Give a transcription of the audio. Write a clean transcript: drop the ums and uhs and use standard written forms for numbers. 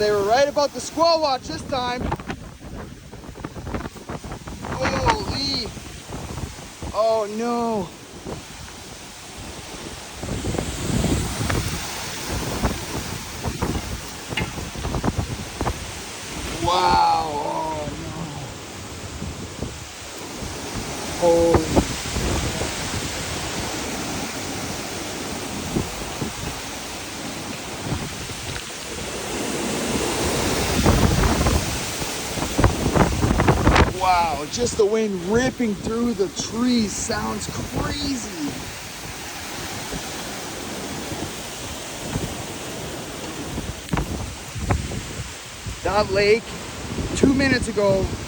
they were right about the squall watch this time. Holy. Oh no. Wow. Oh no. Holy. Wow, just the wind ripping through the trees sounds crazy. That lake 2 minutes ago